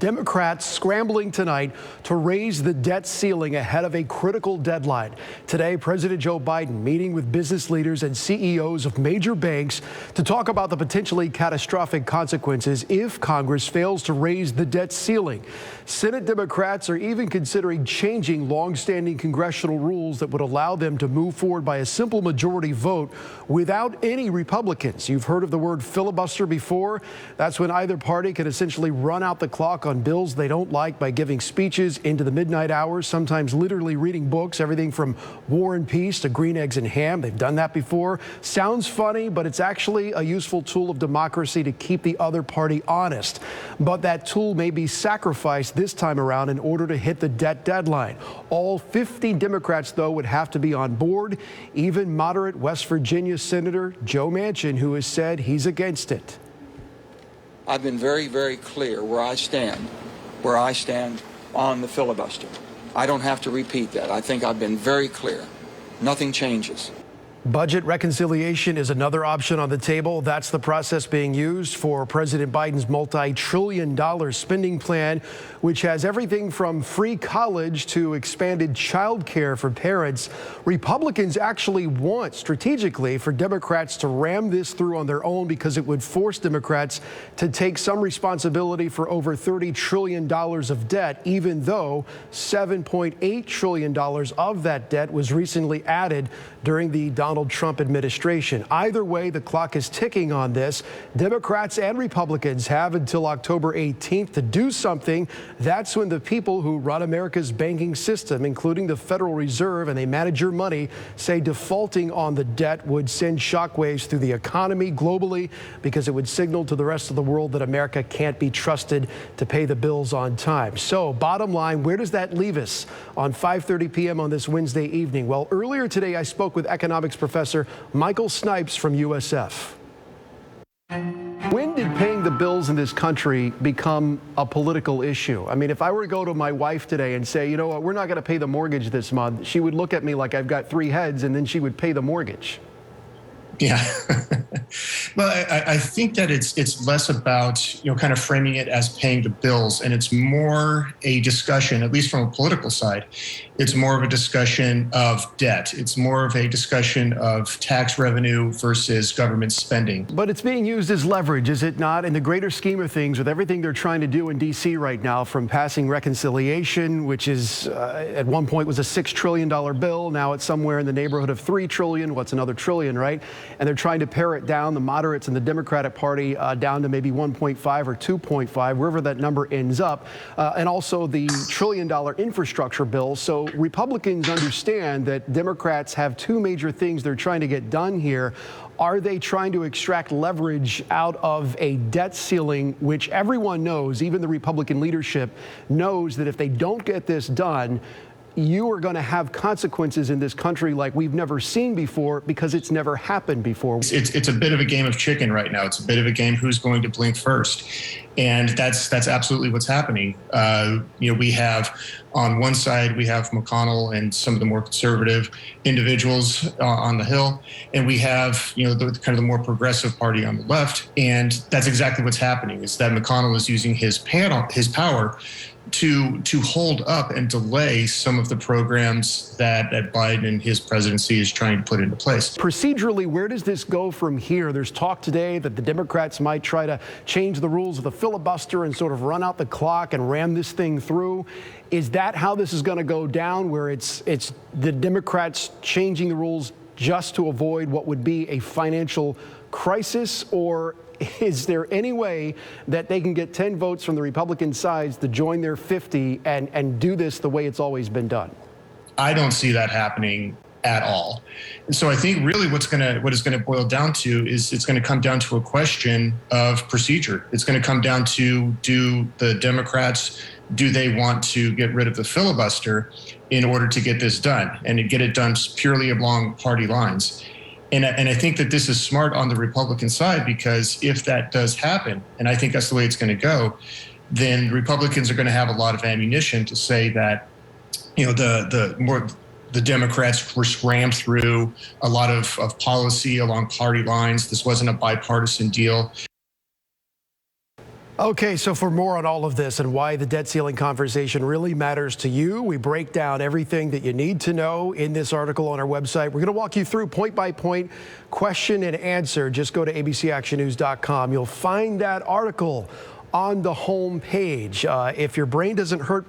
Democrats scrambling tonight to raise the debt ceiling ahead of a critical deadline. Today, President Joe Biden meeting with business leaders and CEOs of major banks to talk about the potentially catastrophic consequences if Congress fails to raise the debt ceiling. Senate Democrats are even considering changing longstanding congressional rules that would allow them to move forward by a simple majority vote without any Republicans. You've heard of the word filibuster before. That's when either party can essentially run out the clock on bills they don't like by giving speeches into the midnight hours, sometimes literally reading books, everything from War and Peace to Green Eggs and Ham. They've done that before. Sounds funny, but it's actually a useful tool of democracy to keep the other party honest. But that tool may be sacrificed this time around in order to hit the debt deadline. All 50 Democrats, though, would have to be on board. Even moderate West Virginia Senator Joe Manchin, who has said he's against it. I've been very, very clear where I stand on the filibuster. I don't have to repeat that. I think I've been very clear. Nothing changes. Budget reconciliation is another option on the table. That's the process being used for President Biden's multi-trillion-dollar spending plan, which has everything from free college to expanded child care for parents. Republicans actually want strategically for Democrats to ram this through on their own because it would force Democrats to take some responsibility for over $30 trillion of debt, even though $7.8 trillion of that debt was recently added during the Donald Trump administration. Either way, the clock is ticking on this. Democrats and Republicans have until October 18th to do something. That's when the people who run America's banking system, including the Federal Reserve, and they manage your money, say defaulting on the debt would send shockwaves through the economy globally because it would signal to the rest of the world that America can't be trusted to pay the bills on time. So, bottom line, where does that leave us on 5:30 p.m. on this Wednesday evening? Well, earlier today, I spoke with economics professor Michael Snipes from USF. When did paying the bills in this country become a political issue? I mean, if I were to go to my wife today and say, you know what, we're not going to pay the mortgage this month, she would look at me like I've got three heads, and then she would pay the mortgage. Yeah. Well, I think that it's less about, kind of framing it as paying the bills, and it's more a discussion, at least from a political side, it's more of a discussion of debt. It's more of a discussion of tax revenue versus government spending. But it's being used as leverage, is it not? In the greater scheme of things, with everything they're trying to do in D.C. right now, from passing reconciliation, which is at one point was a $6 trillion bill. Now it's somewhere in the neighborhood of $3 trillion. What's another trillion, right? And they're trying to pare it down, the moderates and the Democratic Party, down to maybe 1.5 or 2.5, wherever that number ends up. And also the $1 trillion infrastructure bill. So Republicans understand that Democrats have two major things they're trying to get done here. Are they trying to extract leverage out of a debt ceiling, which everyone knows, even the Republican leadership knows, that if they don't get this done, you are going to have consequences in this country like we've never seen before because it's never happened before. It's a bit of a game of chicken right now. It's a bit of a game who's going to blink first. And that's absolutely what's happening. We have on one side, we have McConnell and some of the more conservative individuals on the Hill. And we have, the kind of the more progressive party on the left. And that's exactly what's happening, is that McConnell is using his power to hold up and delay some of the programs that Biden and his presidency is trying to put into place. Procedurally, where does this go from here? There's talk today that the Democrats might try to change the rules of the filibuster and sort of run out the clock and ram this thing through. Is that how this is going to go down, where it's the Democrats changing the rules just to avoid what would be a financial crisis? Or is there any way that they can get 10 votes from the Republican sides to join their 50 and do this the way it's always been done? I don't see that happening at all. And so I think really what it's going to boil down to is it's going to come down to a question of procedure. It's going to come down to, do the Democrats, do they want to get rid of the filibuster in order to get this done and to get it done purely along party lines? And I think that this is smart on the Republican side, because if that does happen, and I think that's the way it's going to go, then Republicans are going to have a lot of ammunition to say that, the Democrats were rammed through a lot of policy along party lines. This wasn't a bipartisan deal. Okay, so for more on all of this and why the debt ceiling conversation really matters to you, we break down everything that you need to know in this article on our website. We're going to walk you through point by point, question and answer. Just go to abcactionnews.com. You'll find that article on the home page. If your brain doesn't hurt by